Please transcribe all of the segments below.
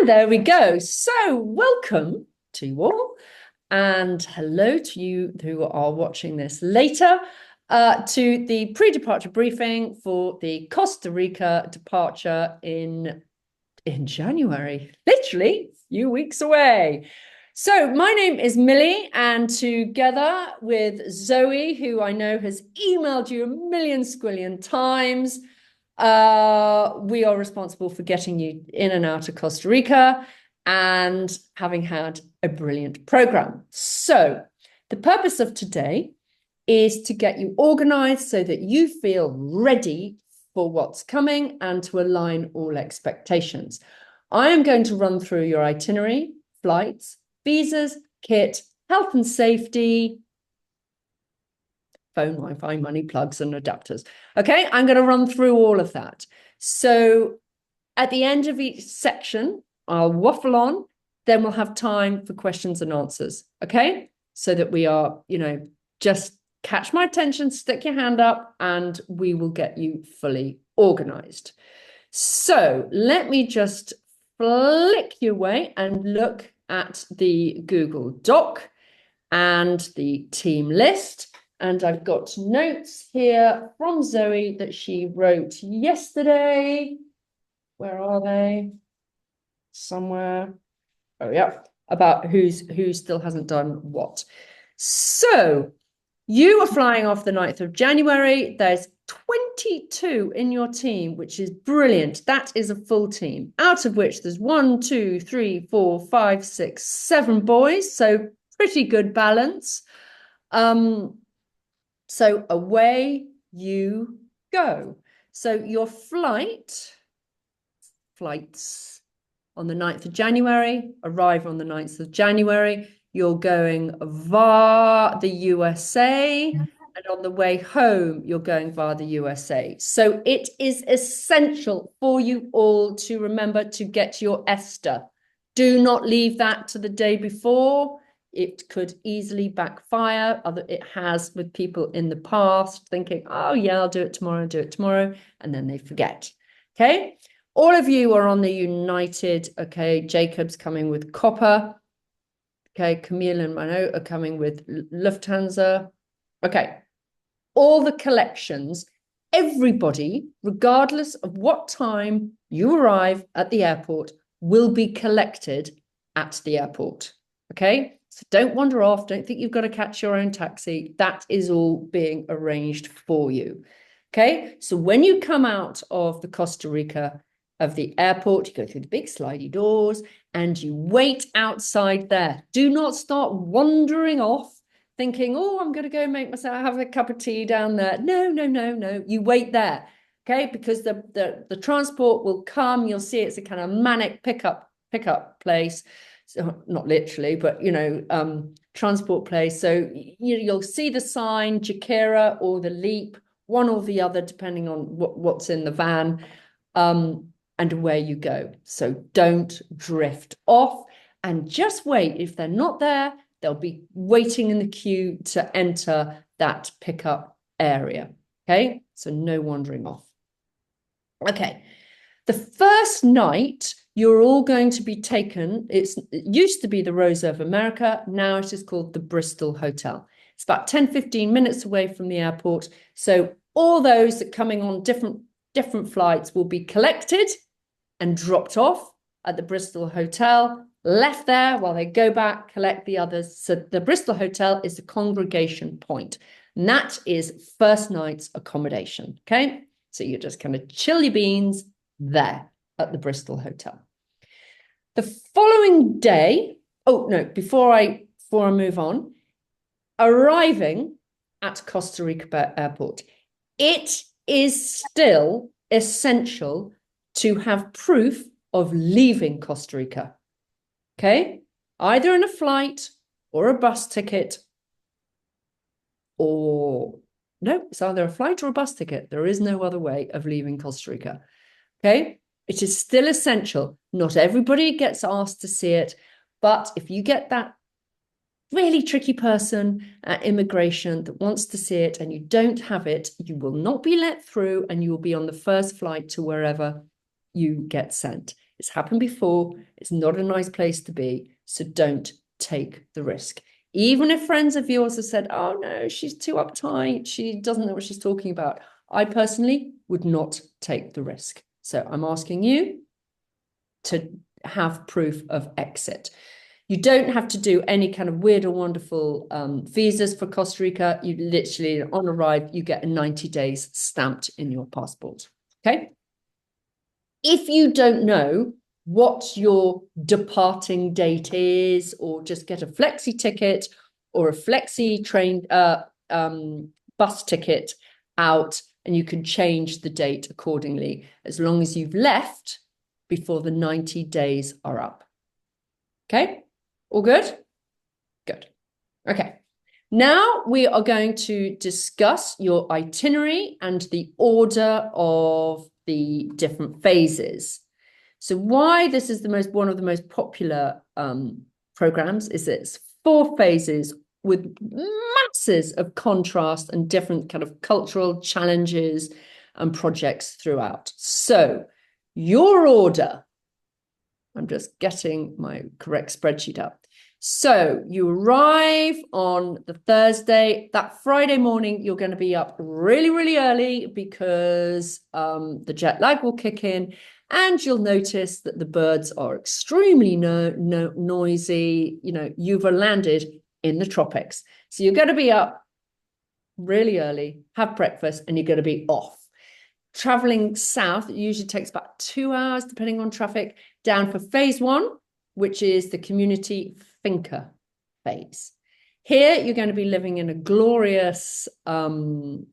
there we go. So welcome to you all, and hello to you who are watching this later, to the pre-departure briefing for the Costa Rica departure in January, literally a few weeks away. So my name is Millie, and together with Zoe, who I know has emailed you a million squillion times, we are responsible for getting you in and out of Costa Rica and having had a brilliant program. So the purpose of today is to get you organized so that you feel ready for what's coming and to align all expectations. I am going to run through your itinerary, flights, visas, kit, health and safety, phone, Wi-Fi, money, plugs, and adapters. Okay, I'm going to run through all of that. So at the end of each section, I'll waffle on, then we'll have time for questions and answers. Okay, so that we are, just catch my attention, stick your hand up, and we will get you fully organized. So let me just flick you away and look at the Google Doc and the team list. And I've got notes here from Zoe that she wrote yesterday. Where are they? Somewhere. Oh, yeah. About who still hasn't done what. So you are flying off the 9th of January. There's 22 in your team, which is brilliant. That is a full team, out of which there's 1, 2, 3, 4, 5, 6, 7 boys. So pretty good balance. So away you go. So your flights on the 9th of January, arrive on the 9th of January. You're going via the USA, and on the way home, you're going via the USA. So it is essential for you all to remember to get your ESTA. Do not leave that to the day before. It could easily backfire. It has with people in the past thinking, oh yeah, I'll do it tomorrow, and then they forget. Okay. All of you are on the United. Okay. Jacob's coming with Copper. Okay. Camille and Mano are coming with Lufthansa. Okay. All the collections, everybody, regardless of what time you arrive at the airport, will be collected at the airport. Okay. So don't wander off. Don't think you've got to catch your own taxi. That is all being arranged for you. Okay. So when you come out of the Costa Rica of the airport, you go through the big slidey doors and you wait outside there. Do not start wandering off thinking, oh, I'm going to go make myself have a cup of tea down there. No. You wait there. Okay. Because the transport will come. You'll see it's a kind of manic pickup place. So not literally, but transport place. So you'll see the sign Jaquera or the Leap, one or the other, depending on what's in the van, and where you go. So don't drift off, and just wait. If they're not there, they'll be waiting in the queue to enter that pickup area. Okay, so no wandering off. Okay, the first night, you're all going to be taken. It used to be the Rosa of America. Now it is called the Bristol Hotel. It's about 10, 15 minutes away from the airport. So all those that are coming on different flights will be collected and dropped off at the Bristol Hotel, left there while they go back, collect the others. So the Bristol Hotel is the congregation point. And that is first night's accommodation. Okay. So you're just kind of chill your beans there at the Bristol Hotel. The following day, before I move on, arriving at Costa Rica Airport, it is still essential to have proof of leaving Costa Rica. Okay, either in a flight or a bus ticket, it's either a flight or a bus ticket. There is no other way of leaving Costa Rica. Okay. It is still essential. Not everybody gets asked to see it, but if you get that really tricky person at immigration that wants to see it and you don't have it, you will not be let through and you will be on the first flight to wherever you get sent. It's happened before. It's not a nice place to be. So don't take the risk. Even if friends of yours have said, oh no, she's too uptight, she doesn't know what she's talking about. I personally would not take the risk. So I'm asking you to have proof of exit. You don't have to do any kind of weird or wonderful visas for Costa Rica. You literally, on arrival, you get a 90 days stamped in your passport. Okay. If you don't know what your departing date is, or just get a flexi ticket or a flexi train bus ticket out, and you can change the date accordingly, as long as you've left before the 90 days are up. Okay, all good? Good. Okay. Now we are going to discuss your itinerary and the order of the different phases. So why this is one of the most popular programs is it's 4 phases with masses of contrast and different kind of cultural challenges and projects throughout. So your order, I'm just getting my correct spreadsheet up. So you arrive on the Thursday. That Friday morning, you're going to be up really, really early because the jet lag will kick in, and you'll notice that the birds are extremely noisy. You know, you've landed in the tropics. So you're going to be up really early, have breakfast, and you're going to be off. Traveling south, it usually takes about 2 hours, depending on traffic, down for phase 1, which is the community finca phase. Here, you're going to be living in a glorious, it's kind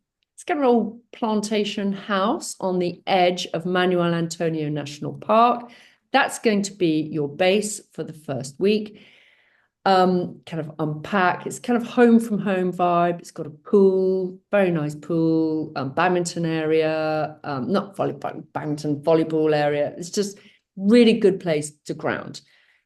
of an old plantation house on the edge of Manuel Antonio National Park. That's going to be your base for the first week. Kind of unpack. It's kind of home from home vibe. It's got a pool, very nice pool, badminton area, not volleyball, badminton, volleyball area. It's just really good place to ground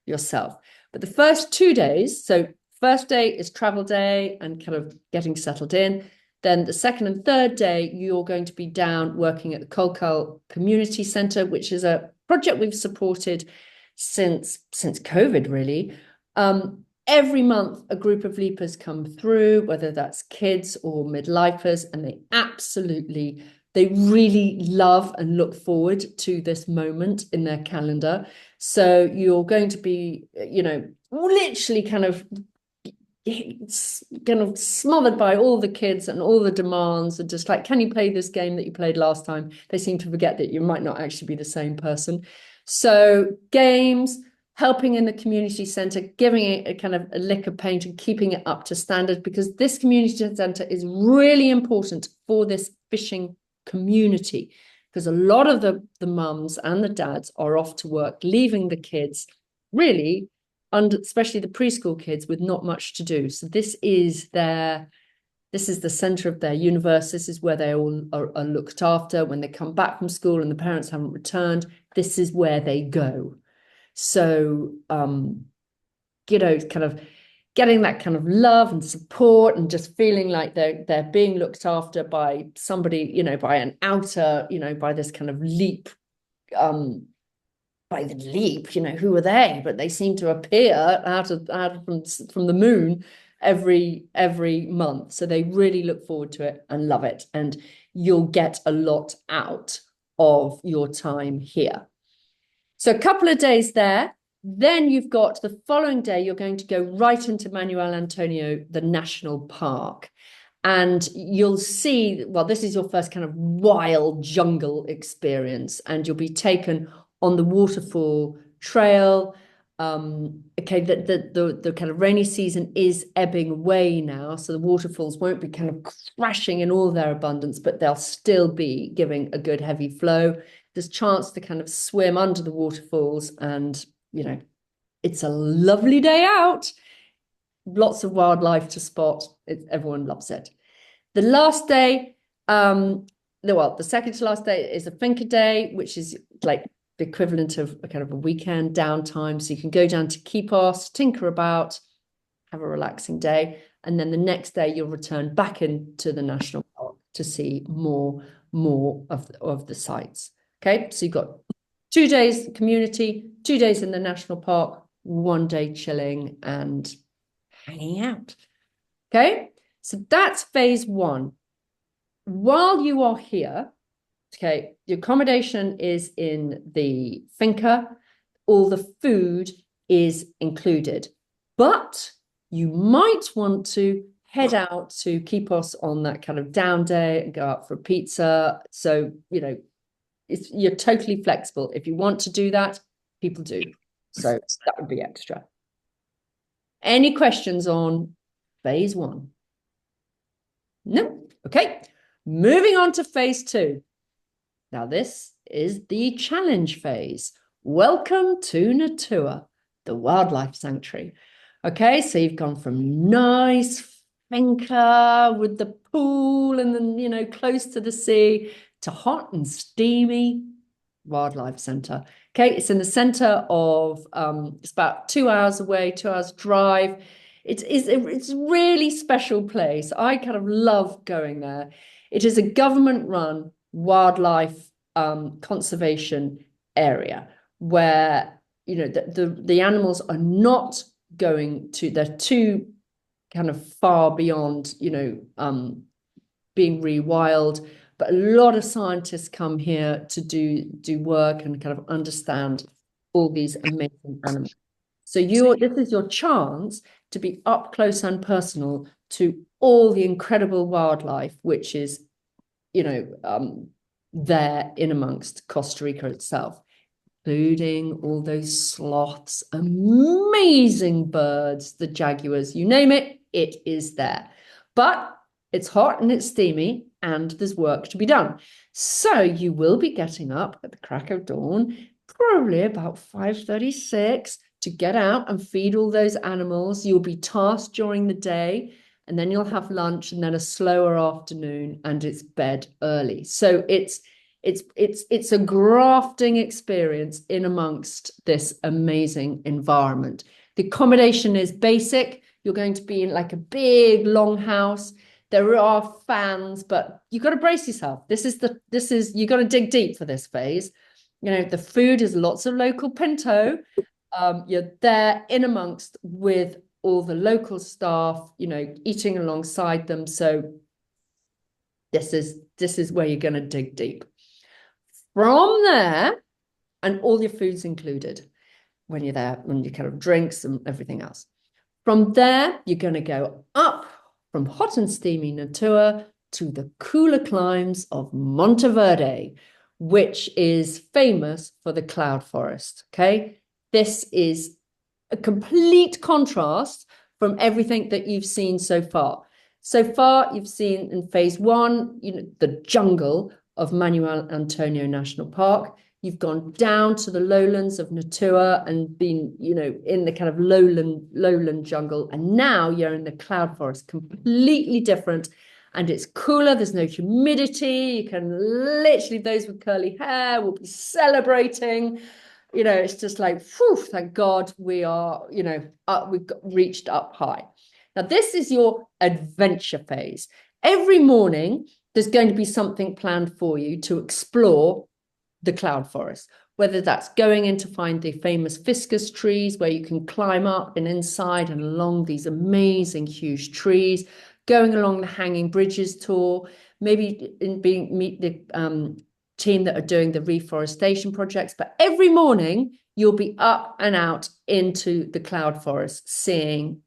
yourself. But the first 2 days, so first day is travel day and kind of getting settled in. Then the second and third day, you're going to be down working at the Colcal Community Centre, which is a project we've supported since COVID, really. Every month, a group of leapers come through, whether that's kids or midlifers, and they really love and look forward to this moment in their calendar. So you're going to be, you know, literally kind of smothered by all the kids and all the demands, and just like, can you play this game that you played last time? They seem to forget that you might not actually be the same person. So games, helping in the community centre, giving it a kind of a lick of paint and keeping it up to standard, because this community centre is really important for this fishing community, because a lot of the mums and the dads are off to work, leaving the kids really, especially the preschool kids, with not much to do. So this is the centre of their universe. This is where they all are looked after. When they come back from school and the parents haven't returned, this is where they go. So, you know, kind of getting that kind of love and support, and just feeling like they're being looked after by somebody, you know, by an outer, you know, by this kind of leap, by the leap, you know, who are they? But they seem to appear out from the moon every month. So they really look forward to it and love it, and you'll get a lot out of your time here. So a couple of days there. Then you've got the following day, you're going to go right into Manuel Antonio, the national park. And you'll see, well, this is your first kind of wild jungle experience, and you'll be taken on the waterfall trail. Okay, the kind of rainy season is ebbing away now, so the waterfalls won't be kind of crashing in all their abundance, but they'll still be giving a good heavy flow. There's chance to kind of swim under the waterfalls, and you know, it's a lovely day out. Lots of wildlife to spot. Everyone loves it. The last day, the second to last day is a finca day, which is like the equivalent of a kind of a weekend downtime. So you can go down to Quepos, tinker about, have a relaxing day, and then the next day you'll return back into the national park to see more of the sites. Okay, so you've got 2 days community, 2 days in the national park, 1 day chilling and hanging out. Okay, so that's phase one. While you are here, okay, the accommodation is in the finca, all the food is included, but you might want to head out to Quepos on that kind of down day and go out for a pizza. So, you know, you're totally flexible. If you want to do that, people do. So that would be extra. Any questions on phase one? No. Okay. Moving on to phase two. Now, this is the challenge phase. Welcome to Natura, the wildlife sanctuary. Okay, so you've gone from nice finca with the pool and then, you know, close to the sea to hot and steamy wildlife center. Okay, it's in the center of, it's about 2 hours away, 2 hours drive. It's a really special place. I kind of love going there. It is a government-run wildlife conservation area where, you know, the animals are not going to, they're too kind of far beyond, you know, being rewild. But a lot of scientists come here to do work and kind of understand all these amazing animals. So this is your chance to be up close and personal to all the incredible wildlife, which is, you know, there in amongst Costa Rica itself, including all those sloths, amazing birds, the jaguars, you name it, it is there. But it's hot and it's steamy and there's work to be done. So you will be getting up at the crack of dawn, probably about 5:36, to get out and feed all those animals. You'll be tasked during the day, and then you'll have lunch and then a slower afternoon, and it's bed early. So it's a grafting experience in amongst this amazing environment. The accommodation is basic. You're going to be in like a big long house. There are fans, but you've got to brace yourself. You got to dig deep for this phase. You know, the food is lots of local pinto. You're there in amongst with all the local staff, you know, eating alongside them. So this is where you're going to dig deep. From there, and all your food's included when you're there, when you kind of drinks and everything else. From there, you're going to go up from hot and steamy Natura to the cooler climes of Monteverde, which is famous for the cloud forest. Okay, this is a complete contrast from everything that you've seen so far. So far, you've seen in phase one, you know, the jungle of Manuel Antonio National Park. You've gone down to the lowlands of Natura and been, you know, in the kind of lowland jungle. And now you're in the cloud forest, completely different. And it's cooler. There's no humidity. You can literally, those with curly hair will be celebrating. You know, it's just like, whew, thank God we are, you know, reached up high. Now, this is your adventure phase. Every morning, there's going to be something planned for you to explore the cloud forest, whether that's going in to find the famous fiscus trees where you can climb up and inside and along these amazing huge trees, going along the hanging bridges tour, maybe meet the team that are doing the reforestation projects. But every morning you'll be up and out into the cloud forest, seeing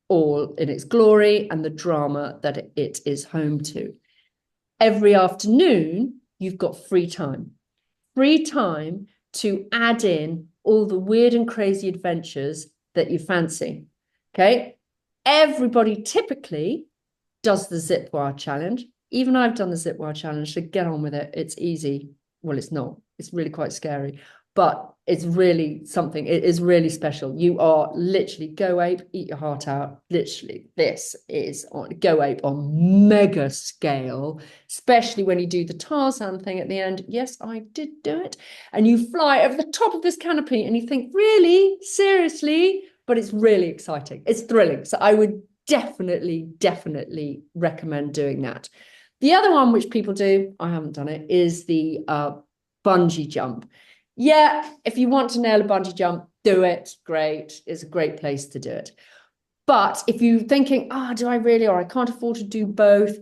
all in its glory and the drama that it is home to. Every afternoon you've got free time to add in all the weird and crazy adventures that you fancy. Okay, everybody typically does the zip wire challenge. Even I've done the zip wire challenge, so get on with it. It's easy. Well, it's not. It's really quite scary, but it's really something. It is really special. You are literally go ape, eat your heart out. Literally, this is on go ape on mega scale, especially when you do the Tarzan thing at the end. Yes, I did do it. And you fly over the top of this canopy and you think, really? Seriously? But it's really exciting. It's thrilling. So I would definitely recommend doing that. The other one which people do, I haven't done it, is the bungee jump. Yeah, if you want to nail a bungee jump, do it. Great. It's a great place to do it. But if you're thinking, do I really, or I can't afford to do both,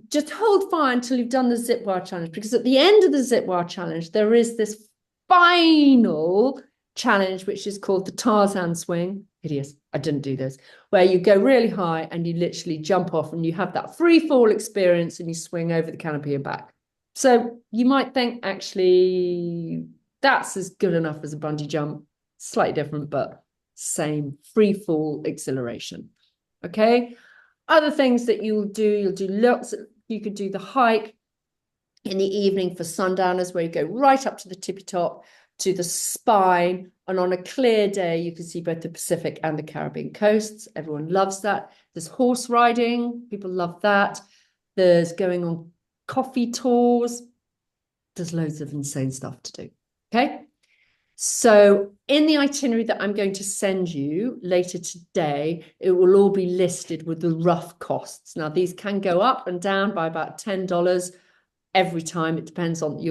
just hold fire until you've done the zip wire challenge, because at the end of the zip wire challenge, there is this final challenge, which is called the Tarzan swing. Hideous. I didn't do this, where you go really high and you literally jump off and you have that free fall experience and you swing over the canopy and back. So you might think, actually, that's as good enough as a bungee jump. Slightly different, but same free fall exhilaration. Okay. Other things that you'll do lots of, you could do the hike in the evening for sundowners, where you go right up to the tippy top to the spine. And on a clear day, you can see both the Pacific and the Caribbean coasts. Everyone loves that. There's horse riding. People love that. There's going on coffee tours. There's loads of insane stuff to do. Okay. So in the itinerary that I'm going to send you later today, it will all be listed with the rough costs. Now, these can go up and down by about $10 every time. It depends on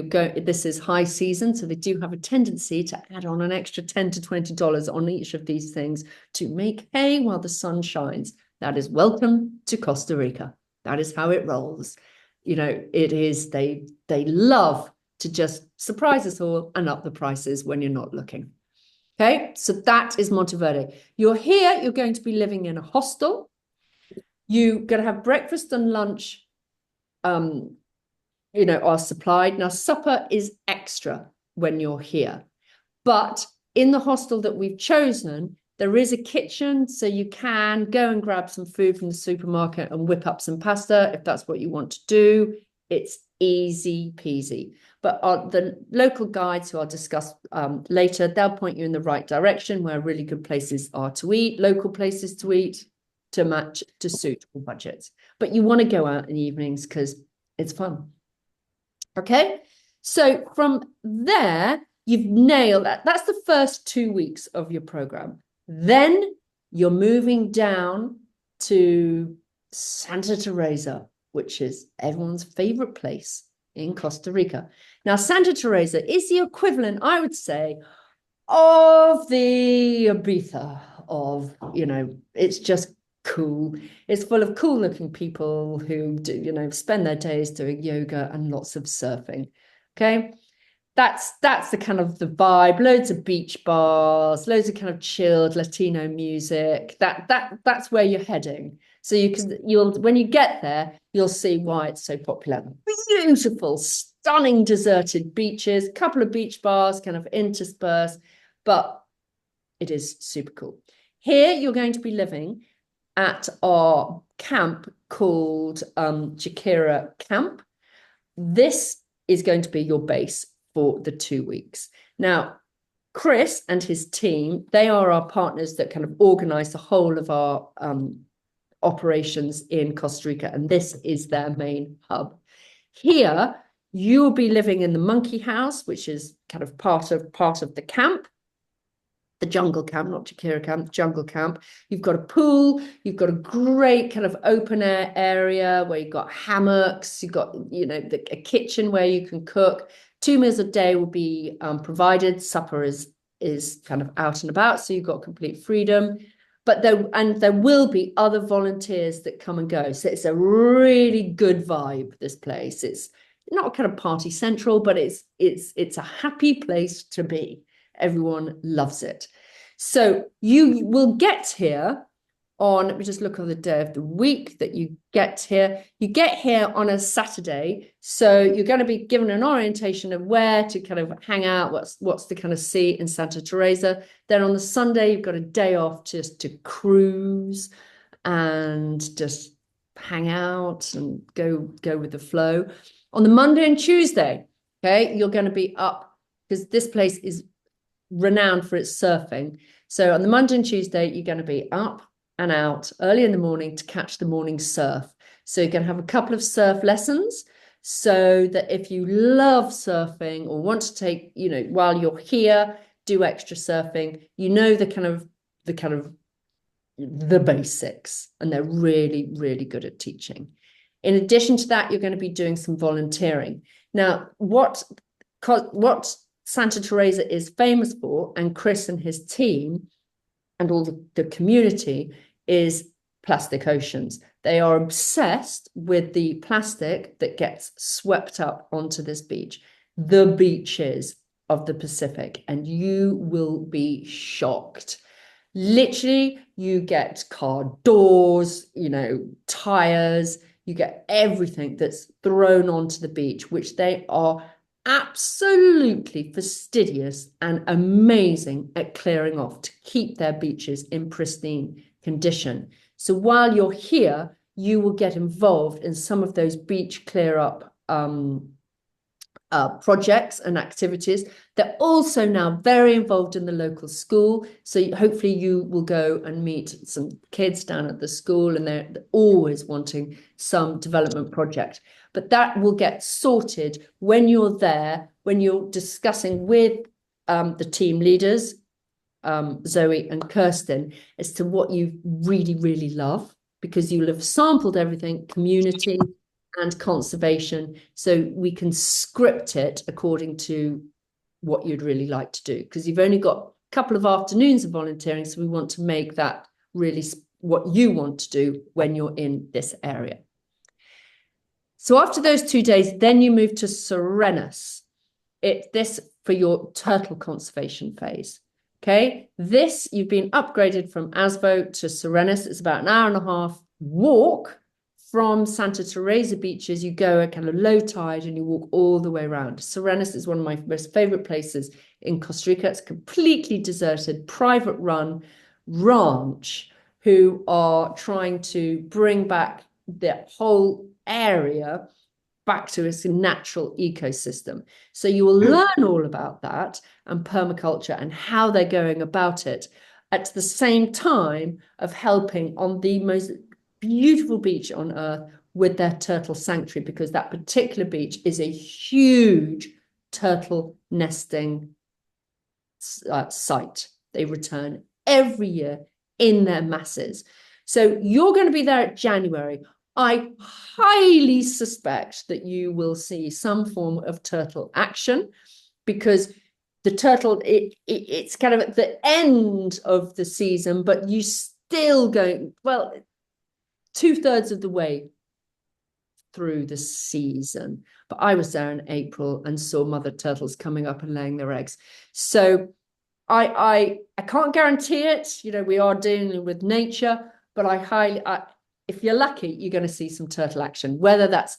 this is high season, so they do have a tendency to add on an extra $10 to $20 on each of these things to make hay while the sun shines. That is welcome to Costa Rica. That is how it rolls. It is, they love to just surprise us all and up the prices when you're not looking. Okay, so that is Monteverde. You're here, you're going to be living in a hostel. You're going to have breakfast and lunch, are supplied. Now, supper is extra when you're here. But in the hostel that we've chosen, there is a kitchen, so you can go and grab some food from the supermarket and whip up some pasta if that's what you want to do. It's easy peasy. But the local guides, who I'll discuss later, they'll point you in the right direction where really good places are to eat, local places to eat, to match, to suit all budgets. But you want to go out in the evenings because it's fun. Okay, so from there, you've nailed that. That's the first 2 weeks of your program. Then you're moving down to Santa Teresa, which is everyone's favorite place in Costa Rica. Now, Santa Teresa is the equivalent, I would say, of the Ibiza of, it's just cool. It's full of cool looking people who do, spend their days doing yoga and lots of surfing. Okay. That's the kind of the vibe. Loads of beach bars, loads of kind of chilled Latino music. That's where you're heading. So you'll when you get there, you'll see why it's so popular. Beautiful, stunning deserted beaches, a couple of beach bars kind of interspersed, but it is super cool. Here you're going to be living at our camp called Jaquira Camp. This is going to be your base for the 2 weeks. Now, Chris and his team, they are our partners that kind of organize the whole of our operations in Costa Rica, and this is their main hub. Here, you'll be living in the monkey house, which is kind of part of the camp. The jungle camp, not Jaquira camp, jungle camp. You've got a pool, you've got a great kind of open air area where you've got hammocks, you've got, a kitchen where you can cook. 2 meals a day will be provided. Supper is kind of out and about, so you've got complete freedom. But there will be other volunteers that come and go. So it's a really good vibe, this place. It's not kind of party central, but it's a happy place to be. Everyone loves it. So you will get here on, let me just look on the day of the week that you get here. You get here on a Saturday. So you're going to be given an orientation of where to kind of hang out, what's to kind of see in Santa Teresa. Then on the Sunday, you've got a day off just to cruise and just hang out and go with the flow. On the Monday and Tuesday, okay, you're going to be up because this place is renowned for its surfing. So on the Monday and Tuesday, you're going to be up and out early in the morning to catch the morning surf. So you're going to have a couple of surf lessons so that if you love surfing or want to take, while you're here, do extra surfing, the basics, and they're really, really good at teaching. In addition to that, you're going to be doing some volunteering. Now, what Santa Teresa is famous for, and Chris and his team and all the community, is plastic oceans. They are obsessed with the plastic that gets swept up onto this beach, the beaches of the Pacific, and you will be shocked. Literally, you get car doors, tires, you get everything that's thrown onto the beach, which they are absolutely fastidious and amazing at clearing off to keep their beaches in pristine condition. So while you're here, you will get involved in some of those beach clear up projects and activities. They're also now very involved in the local school. So hopefully you will go and meet some kids down at the school, and they're always wanting some development project. But that will get sorted when you're there, when you're discussing with the team leaders, Zoe and Kirsten, as to what you really, really love, because you'll have sampled everything, community and conservation, so we can script it according to what you'd really like to do, because you've only got a couple of afternoons of volunteering, so we want to make that really what you want to do when you're in this area. So after those 2 days, then you move to Serenus. This for your turtle conservation phase. Okay, this you've been upgraded from Asvo to Serenus. It's about an hour and a half walk from Santa Teresa beaches. You go at kind of low tide and you walk all the way around. Serenus is one of my most favorite places in Costa Rica. It's completely deserted, private run ranch who are trying to bring back the whole area back to its natural ecosystem. So you will learn all about that and permaculture and how they're going about it, at the same time of helping on the most beautiful beach on earth with their turtle sanctuary, because that particular beach is a huge turtle nesting site. They return every year in their masses. So you're going to be there at January. I highly suspect that you will see some form of turtle action, because the turtle, it's kind of at the end of the season, but you still go, well, 2/3 of the way through the season. But I was there in April and saw mother turtles coming up and laying their eggs. So I can't guarantee it. We are dealing with nature, but if you're lucky, you're going to see some turtle action, whether that's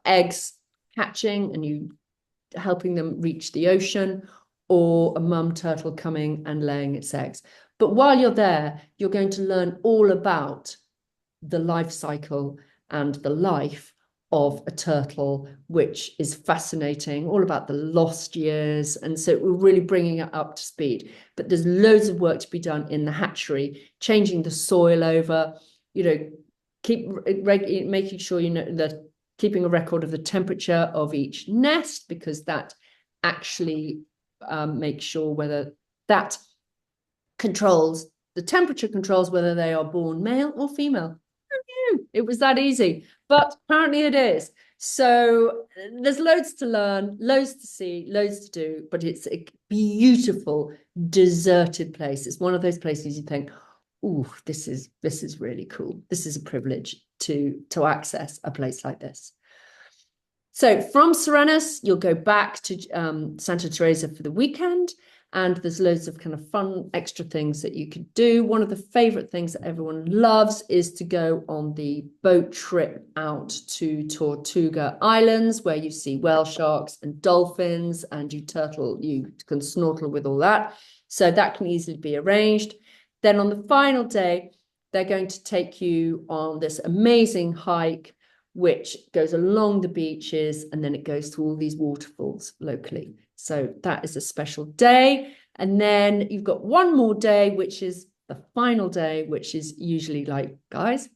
eggs hatching and you helping them reach the ocean, or a mum turtle coming and laying its eggs. But while you're there, you're going to learn all about the life cycle and the life of a turtle, which is fascinating, all about the lost years. And so we're really bringing it up to speed. But there's loads of work to be done in the hatchery, changing the soil over, making sure that keeping a record of the temperature of each nest, because that actually makes sure whether that controls, the temperature controls whether they are born male or female. It was that easy, but apparently it is. So there's loads to learn, loads to see, loads to do, but it's a beautiful, deserted place. It's one of those places you think, oh, this is really cool. This is a privilege to access a place like this. So from Serenus, you'll go back to Santa Teresa for the weekend, and there's loads of kind of fun extra things that you could do. One of the favorite things that everyone loves is to go on the boat trip out to Tortuga Islands, where you see whale sharks and dolphins, and you can snorkel with all that. So that can easily be arranged. Then on the final day, they're going to take you on this amazing hike, which goes along the beaches, and then it goes to all these waterfalls locally. So that is a special day. And then you've got one more day, which is the final day, which is usually like, guys,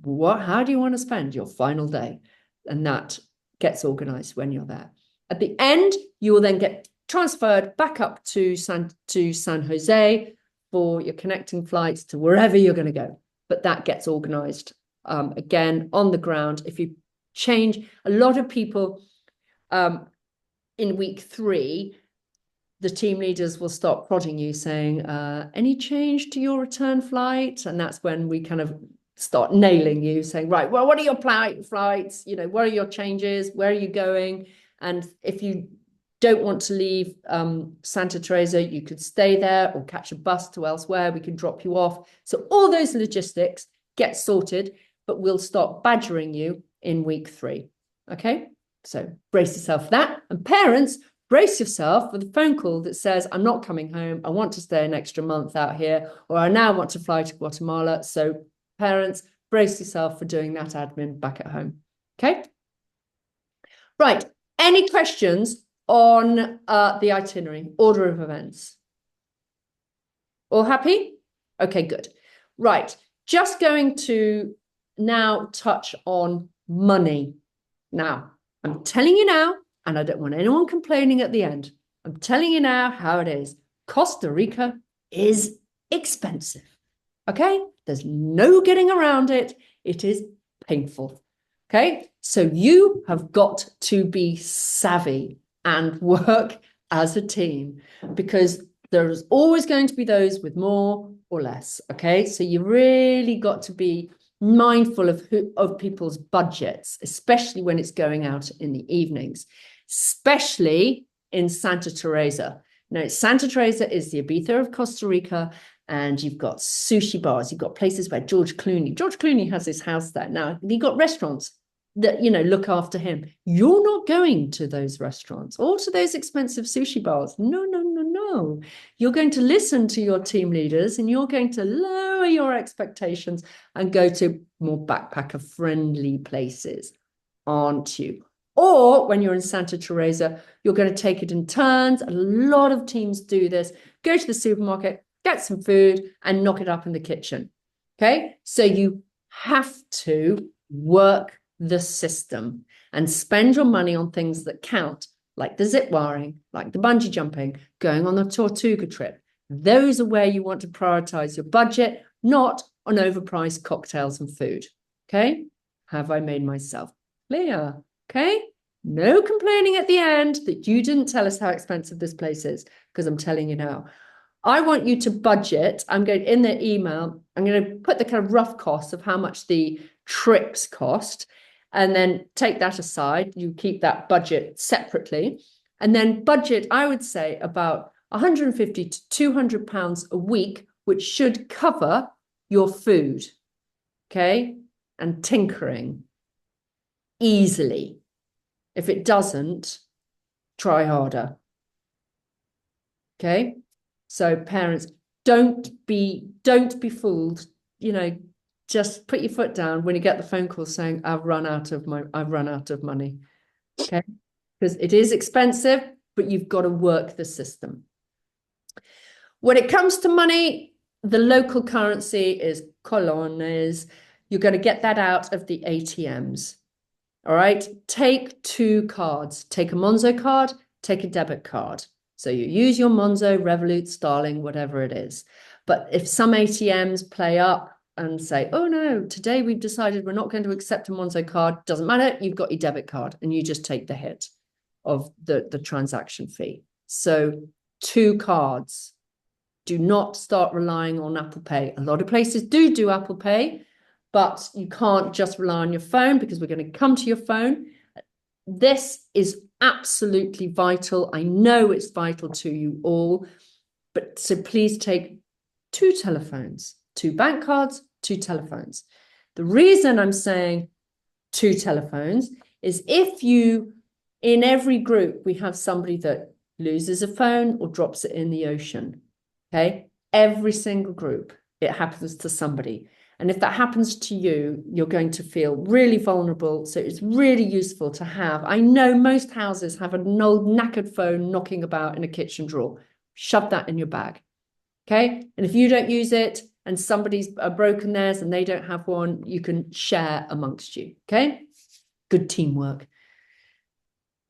how do you want to spend your final day? And that gets organized when you're there. At the end, you will then get transferred back up to San Jose for your connecting flights to wherever you're going to go. But that gets organized again on the ground. If you change, a lot of people in week 3, the team leaders will start prodding you saying, any change to your return flight? And that's when we kind of start nailing you, saying, right, well, what are your flights? You know, what are your changes? Where are you going? And if you don't want to leave Santa Teresa, you could stay there or catch a bus to elsewhere. We can drop you off. So all those logistics get sorted, but we'll start badgering you in week 3. Okay, so brace yourself for that. And parents, brace yourself for the phone call that says, I'm not coming home. I want to stay an extra month out here, or I now want to fly to Guatemala. So parents, brace yourself for doing that admin back at home. Okay. Right. Any questions on the itinerary, order of events? All happy? Okay, good. Right. Just going to now touch on money. Now, I'm telling you now, and I don't want anyone complaining at the end. I'm telling you now how it is. Costa Rica is expensive. Okay? There's no getting around it. It is painful. Okay? So you have got to be savvy and work as a team, because there's always going to be those with more or less. Okay? So you really got to be mindful of people's budgets, especially when it's going out in the evenings, especially in Santa Teresa. Now, Santa Teresa is the Ibiza of Costa Rica, and you've got sushi bars. You've got places where George Clooney has his house there. Now, you've got restaurants that, you know, look after him. You're not going to those restaurants or to those expensive sushi bars. No, no, no, no. You're going to listen to your team leaders, and you're going to lower your expectations and go to more backpacker-friendly places, aren't you? Or when you're in Santa Teresa, you're going to take it in turns. A lot of teams do this. Go to the supermarket, get some food, and knock it up in the kitchen. Okay? So you have to work the system and spend your money on things that count, like the zip wiring, like the bungee jumping, going on the Tortuga trip. Those are where you want to prioritize your budget, not on overpriced cocktails and food. Okay? Have I made myself clear? Okay? No complaining at the end that you didn't tell us how expensive this place is, because I'm telling you now. I want you to budget. I'm going in the email, I'm going to put the kind of rough cost of how much the trips cost, and then take that aside. You keep that budget separately, and then budget, I would say, about 150 to 200 pounds a week, which should cover your food, okay, and tinkering easily. If it doesn't, try harder. Okay? So parents, don't be fooled. You know, just put your foot down when you get the phone call saying, I've run out of money. Okay? Because it is expensive, but you've got to work the system. When it comes to money, the local currency is colones. You're going to get that out of the ATMs. All right? Take 2 cards. Take a Monzo card, take a debit card. So you use your Monzo, Revolut, Starling, whatever it is. But if some ATMs play up and say, oh no, today we've decided we're not going to accept a Monzo card, doesn't matter, you've got your debit card, and you just take the hit of the transaction fee. So 2 cards. Do not start relying on Apple Pay. A lot of places do Apple Pay, but you can't just rely on your phone, because we're going to come to your phone. This is absolutely vital. I know it's vital to you all, but so please take 2 telephones, 2 bank cards, 2 telephones. The reason I'm saying 2 telephones is if in every group, we have somebody that loses a phone or drops it in the ocean. Okay, every single group, it happens to somebody. And if that happens to you, you're going to feel really vulnerable. So it's really useful to have. I know most houses have an old knackered phone knocking about in a kitchen drawer. Shove that in your bag. Okay, and if you don't use it and somebody's broken theirs and they don't have one, you can share amongst you. Okay, good teamwork.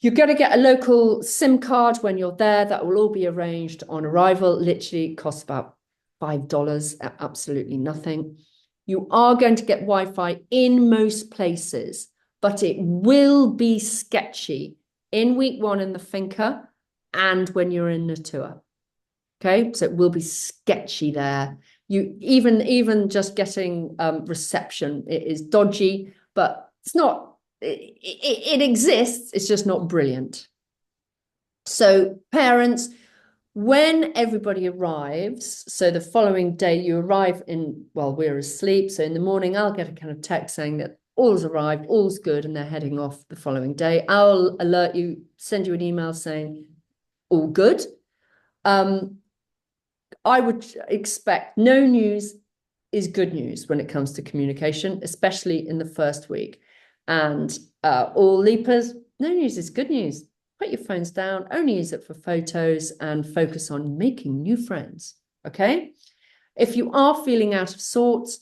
You're going to get a local SIM card when you're there. That will all be arranged on arrival. Literally costs about $5, absolutely nothing. You are going to get Wi-Fi in most places, but it will be sketchy in week 1 in the finca and when you're in the tour. Okay, so it will be sketchy there. You even just getting reception, it is dodgy, but it's not, it exists, it's just not brilliant. So parents, when everybody arrives, so the following day you arrive in, well, we're asleep. So in the morning, I'll get a kind of text saying that all's arrived, all's good, and they're heading off the following day. I'll alert you, send you an email saying all good. I would expect no news is good news when it comes to communication, especially in the first week. And all leapers, no news is good news. Put your phones down, only use it for photos and focus on making new friends, okay? If you are feeling out of sorts,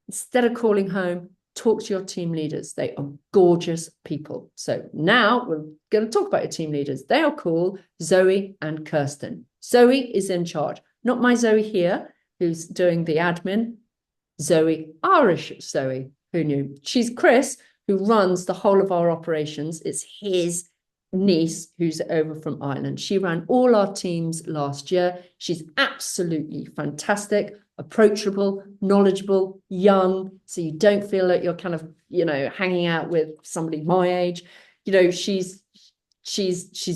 instead of calling home, talk to your team leaders. They are gorgeous people. So now we're going to talk about your team leaders. They are called Zoe and Kirsten. Zoe is in charge. Not my Zoe here, who's doing the admin. Zoe, Irish Zoe, who knew? She's Chris, who runs the whole of our operations. It's his niece who's over from Ireland. She ran all our teams last year. She's absolutely fantastic, approachable, knowledgeable, young, so you don't feel like you're kind of, hanging out with somebody my age. She's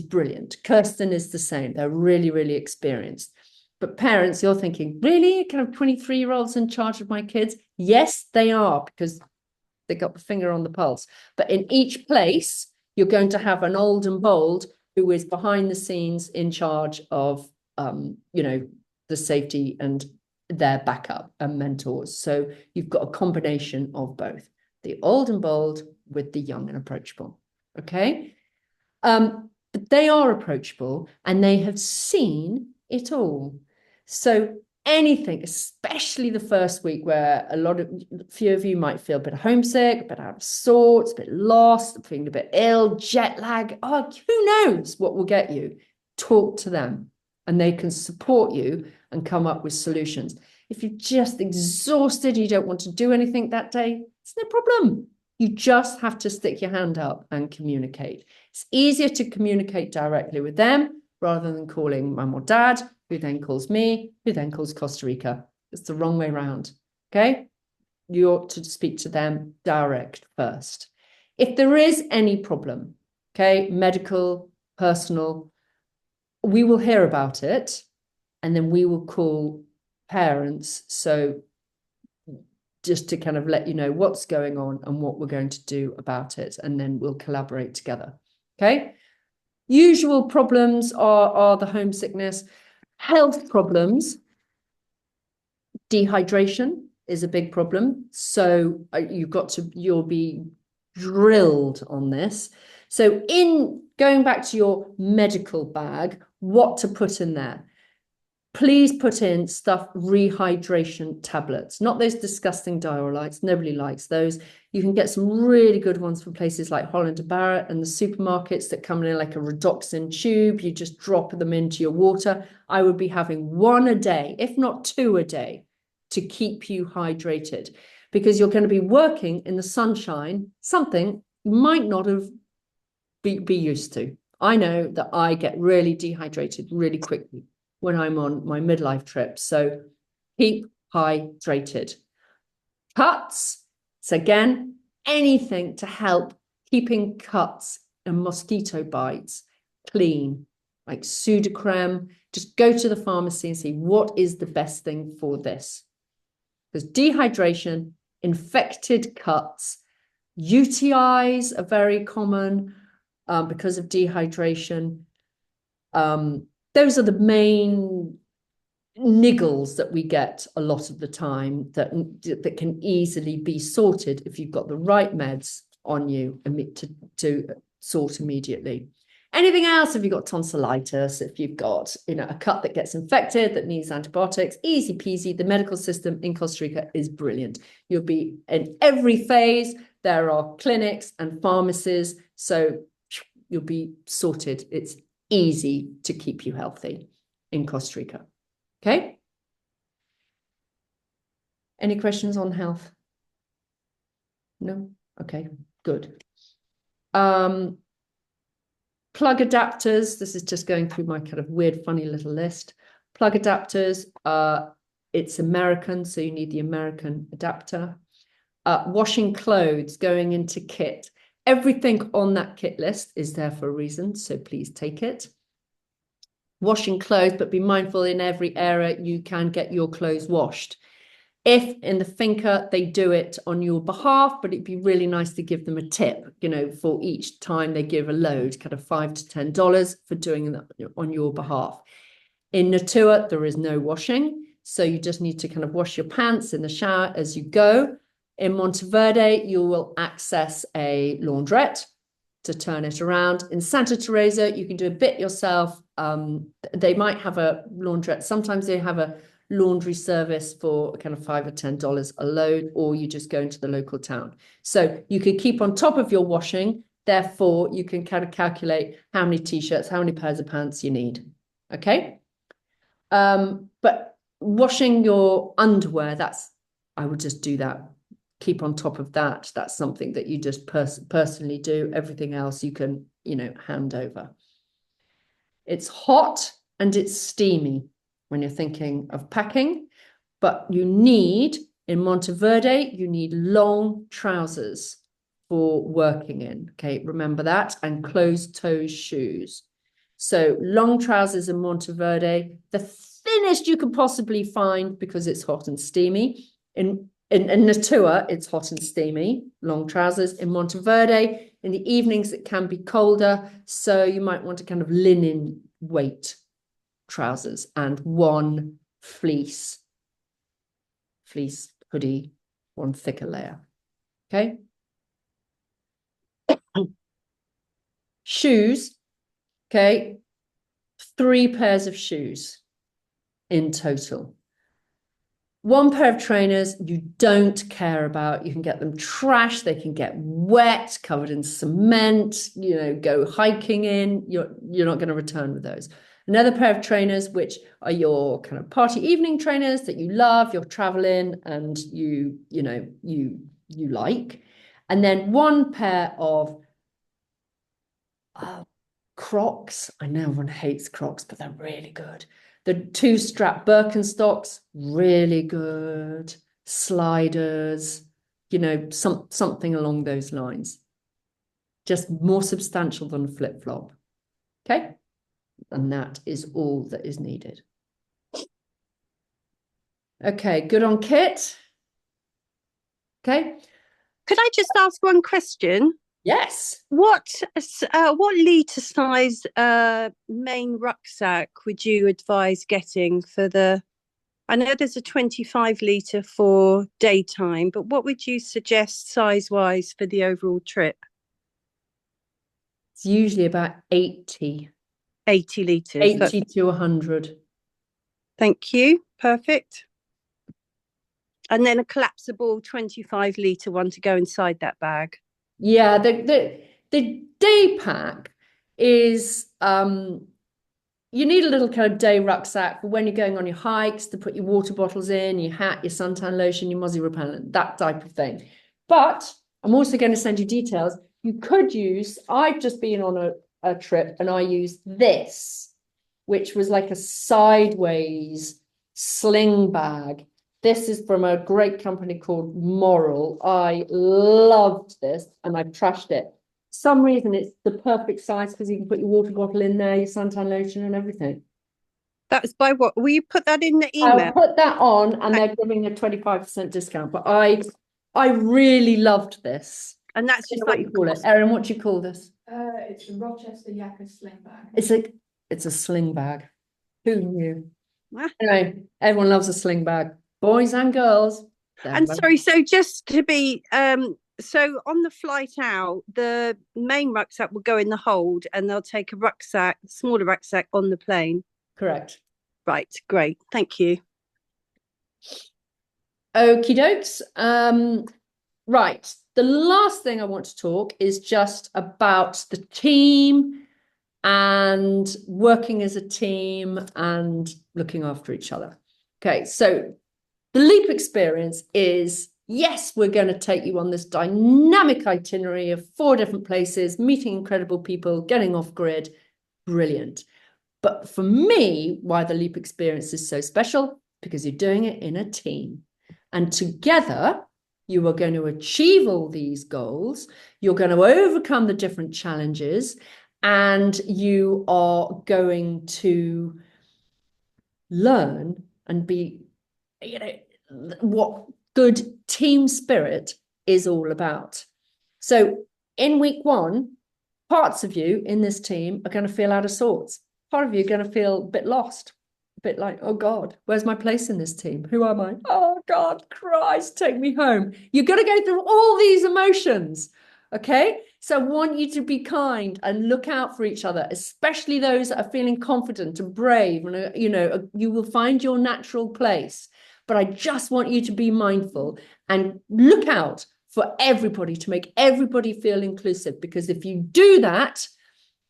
brilliant. Kirsten is the same. They're really, really experienced. But parents, you're thinking, really? Kind of 23-year-olds in charge of my kids? Yes, they are, because they got the finger on the pulse. But in each place, you're going to have an old and bold who is behind the scenes in charge of, the safety and their backup and mentors. So you've got a combination of both, the old and bold with the young and approachable. Okay. But they are approachable and they have seen it all. So anything, especially the first week where a few of you might feel a bit homesick, a bit out of sorts, a bit lost, feeling a bit ill, jet lag. Oh, who knows what will get you? Talk to them and they can support you and come up with solutions. If you're just exhausted, you don't want to do anything that day, it's no problem. You just have to stick your hand up and communicate. It's easier to communicate directly with them rather than calling mum or dad, who then calls me, who then calls Costa Rica. It's the wrong way around, okay? You ought to speak to them direct first. If there is any problem, okay, medical, personal, we will hear about it and then we will call parents. So just to kind of let you know what's going on and what we're going to do about it, and then we'll collaborate together, okay? Usual problems are the homesickness. Health problems, dehydration is a big problem. So you'll be drilled on this. So in going back to your medical bag, what to put in there? Please put in stuff, rehydration tablets, not those disgusting dialytes. Nobody likes those. You can get some really good ones from places like Holland & Barrett and the supermarkets that come in like a Redoxin tube. You just drop them into your water. I would be having 1 a day, if not 2 a day, to keep you hydrated, because you're going to be working in the sunshine, something you might not have be used to. I know that I get really dehydrated really quickly when I'm on my midlife trip. So keep hydrated. Cuts. So again, anything to help keeping cuts and mosquito bites clean, like Sudocrem. Just go to the pharmacy and see what is the best thing for this. Because dehydration, infected cuts, UTIs are very common because of dehydration. Those are the main niggles that we get a lot of the time that can easily be sorted if you've got the right meds on you to sort immediately. Anything else? If you've got tonsillitis, if you've got a cut that gets infected that needs antibiotics, easy peasy. The medical system in Costa Rica is brilliant. You'll be in every phase. There are clinics and pharmacies, so you'll be sorted. It's easy to keep you healthy in Costa Rica. Okay? Any questions on health? No? Okay, good. Plug adapters. This is just going through my kind of weird, funny little list. Plug adapters. It's American, so you need the American adapter. Washing clothes, going into kit. Everything on that kit list is there for a reason, so please take it. Washing clothes, but be mindful in every area you can get your clothes washed. If in the finca they do it on your behalf, but it'd be really nice to give them a tip, you know, for each time they give a load, kind of $5 to $10 for doing that on your behalf. In Natura, there is no washing, so you just need to kind of wash your pants in the shower as you go. In Monteverde, you will access a laundrette to turn it around. In Santa Teresa, you can do a bit yourself. They might have a laundrette. Sometimes they have a laundry service for kind of $5 or $10 a load, or you just go into the local town. So you can keep on top of your washing. Therefore, you can kind of calculate how many t-shirts, how many pairs of pants you need. Okay. But washing your underwear, I would just do that. Keep on top of that. That's something that you just personally do. Everything else you can, you know, hand over. It's hot and it's steamy when you're thinking of packing, but in Monteverde, you need long trousers for working in. Okay, remember that, and closed-toe shoes. So long trousers in Monteverde, the thinnest you could possibly find because it's hot and steamy. In Natura, it's hot and steamy, long trousers. In Monteverde, in the evenings, it can be colder. So you might want to kind of linen weight trousers and one fleece hoodie, one thicker layer. Okay. Shoes. Okay. 3 pairs of shoes in total. 1 pair of trainers you don't care about. You can get them trashed. They can get wet, covered in cement, you know, go hiking in. You're not going to return with those. Another pair of trainers, which are your kind of party evening trainers that you love, you're traveling and you like. And then 1 pair of Crocs. I know everyone hates Crocs, but they're really good. The 2-strap Birkenstocks, really good. Sliders, you know, something along those lines. Just more substantial than a flip-flop. Okay? And that is all that is needed. Okay, good on kit. Okay. Could I just ask one question? Yes. What litre size main rucksack would you advise getting for I know there's a 25 litre for daytime, but what would you suggest size-wise for the overall trip? It's usually about 80 litres. 80 to 100. Thank you. Perfect. And then a collapsible 25 litre one to go inside that bag. Yeah, the day pack is you need a little kind of day rucksack for when you're going on your hikes, to put your water bottles in, your hat, your suntan lotion, your mozzie repellent, that type of thing. But I'm also going to send you details. You could use, I've just been on a trip and I used this, which was like a sideways sling bag. This is from a great company called Moral. I loved this and I've trashed it. For some reason, it's the perfect size because you can put your water bottle in there, your suntan lotion and everything. That's by what? Will you put that in the email? I'll put that on and they're giving a 25% discount. But I really loved this. And that's just what you call it. Erin, what do you call this? It's a Rochester Yakka sling bag. It's a sling bag. Who knew? Anyway, everyone loves a sling bag. Boys and girls. And sorry, so just to be so on the flight out, the main rucksack will go in the hold and they'll take a smaller rucksack on the plane. Correct. Right, great. Thank you. Okie dokes. Right. The last thing I want to talk is just about the team and working as a team and looking after each other. Okay, so the LEAP experience is Yes, we're going to take you on this dynamic itinerary of 4 different places, meeting incredible people, getting off grid. Brilliant. But for me, why the Leap experience is so special, because you're doing it in a team. And together, you are going to achieve all these goals. You're going to overcome the different challenges, and you are going to learn and be, what good team spirit is all about. So in week 1, parts of you in this team are going to feel out of sorts. Part of you are going to feel a bit lost, a bit like, oh God, where's my place in this team? Who am I? Oh God, Christ, take me home. You've got to go through all these emotions. Okay. So I want you to be kind and look out for each other, especially those that are feeling confident and brave. And, you will find your natural place. But I just want you to be mindful and look out for everybody, to make everybody feel inclusive. Because if you do that,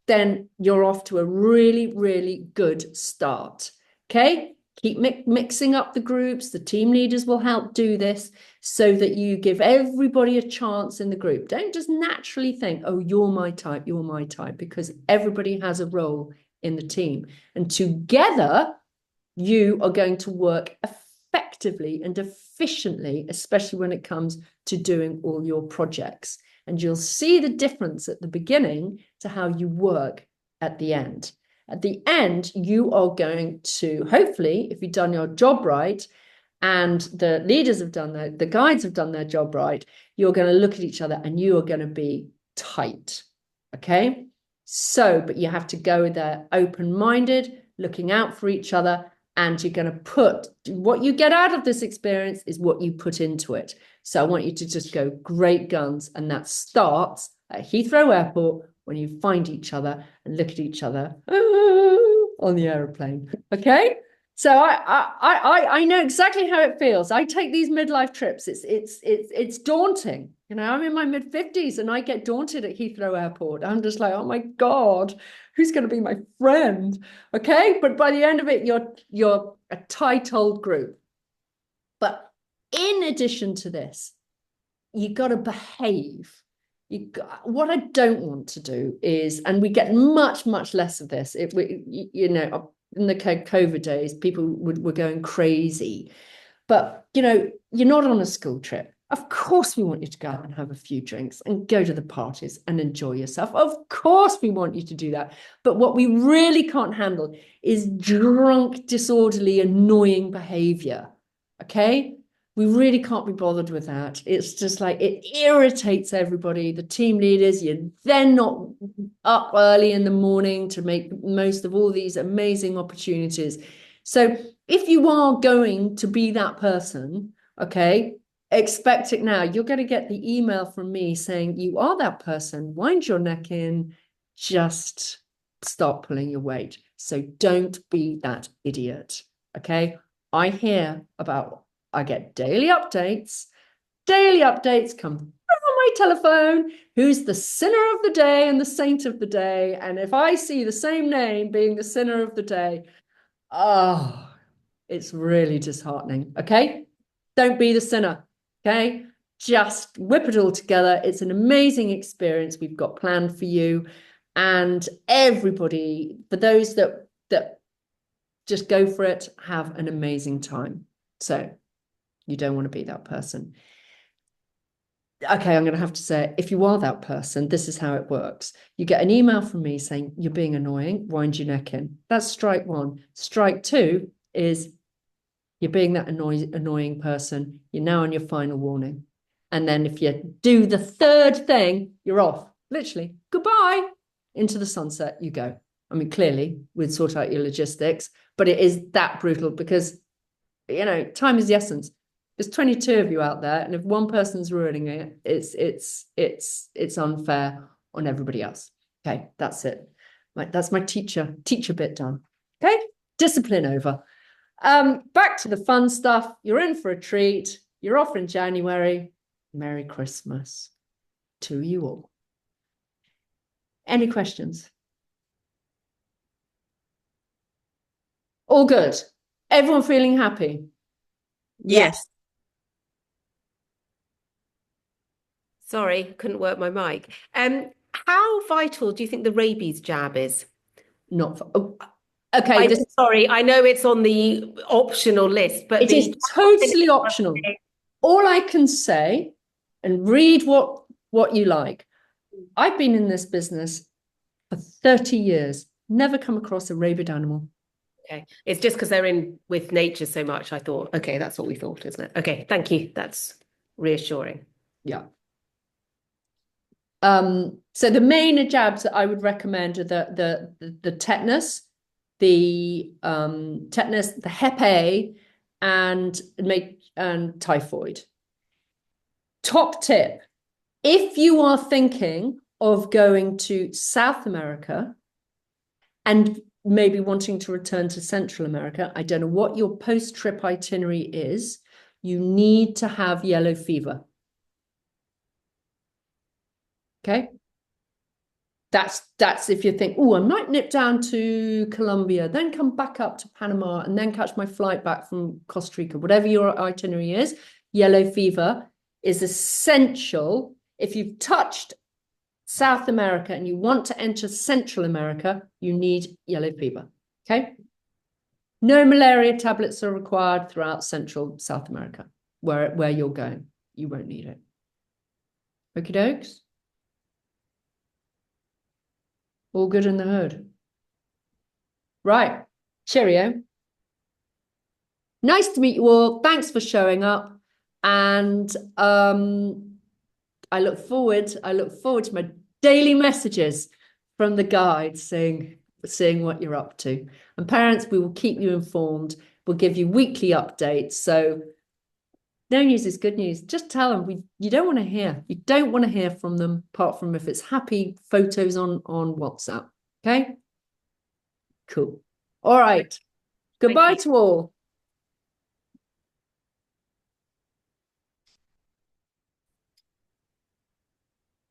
then you're off to a really, really good start. Okay? Keep mixing up the groups. The team leaders will help do this so that you give everybody a chance in the group. Don't just naturally think, oh, you're my type, because everybody has a role in the team. And together, you are going to work effectively and efficiently, especially when it comes to doing all your projects. And you'll see the difference at the beginning to how you work at the end. At the end, you are going to, hopefully, if you've done your job right, and the leaders have done the guides have done their job right, you're going to look at each other and you are going to be tight. Okay? So, but you have to go there open-minded, looking out for each other, and you're going to put what you get out of this experience is what you put into it. So I want you to just go great guns. And that starts at Heathrow Airport when you find each other and look at each other on the aeroplane. Okay. So I know exactly how it feels. I take these midlife trips. It's daunting. I'm in my mid-50s and I get daunted at Heathrow Airport. I'm just like, oh my God, who's going to be my friend? Okay. But by the end of it, you're a tight old group. But in addition to this, you got to behave. What I don't want to do is, and we get much, much less of this. In the COVID days, people were going crazy. But, you're not on a school trip. Of course, we want you to go out and have a few drinks and go to the parties and enjoy yourself. Of course, we want you to do that. But what we really can't handle is drunk, disorderly, annoying behavior. Okay? We really can't be bothered with that. It's just like, it irritates everybody, the team leaders. You're then not up early in the morning to make most of all these amazing opportunities. So if you are going to be that person, okay, expect it now. You're going to get the email from me saying you are that person. Wind your neck in, just stop pulling your weight. So don't be that idiot. Okay. I get daily updates. Daily updates come on my telephone. Who's the sinner of the day and the saint of the day? And if I see the same name being the sinner of the day, oh, it's really disheartening. Okay. Don't be the sinner. Okay. Just whip it all together. It's an amazing experience we've got planned for you. And everybody, for those that just go for it, have an amazing time. So you don't want to be that person. Okay, I'm going to have to say, if you are that person, this is how it works. You get an email from me saying you're being annoying, wind your neck in. That's strike 1. Strike 2 is you're being that annoying person. You're now on your final warning. And then if you do the third thing, you're off. Literally, goodbye. Into the sunset you go. I mean, clearly, we'd sort out your logistics, but it is that brutal because, time is the essence. There's 22 of you out there, and if one person's ruining it, it's unfair on everybody else. Okay, that's it. That's my teacher bit done. Okay, discipline over. Back to the fun stuff. You're in for a treat. You're off in January. Merry Christmas to you all. Any questions? All good. Everyone feeling happy? Yes. Sorry, couldn't work my mic. How vital do you think the rabies jab is? Not for, oh, okay. Sorry, I know it's on the optional list, but it is totally optional. All I can say, and read what you like. I've been in this business for 30 years, never come across a rabid animal. Okay, it's just because they're in with nature so much. I thought, okay, that's what we thought, isn't it? Okay, thank you. That's reassuring. Yeah. So the main jabs that I would recommend are the tetanus, the Hep A, and typhoid. Top tip: if you are thinking of going to South America and maybe wanting to return to Central America, I don't know what your post-trip itinerary is, you need to have yellow fever. Okay. That's if you think, oh, I might nip down to Colombia, then come back up to Panama and then catch my flight back from Costa Rica, whatever your itinerary is, yellow fever is essential. If you've touched South America and you want to enter Central America, you need yellow fever. Okay. No malaria tablets are required throughout Central South America, where you're going. You won't need it. Okie dokes. All good in the hood. Right. Cheerio. Nice to meet you all. Thanks for showing up. And I look forward to my daily messages from the guides seeing what you're up to. And parents, we will keep you informed. We'll give you weekly updates. So no news is good news. Just tell them you don't want to hear. You don't want to hear from them apart from if it's happy photos on WhatsApp. Okay? Cool. All right. Goodbye to all.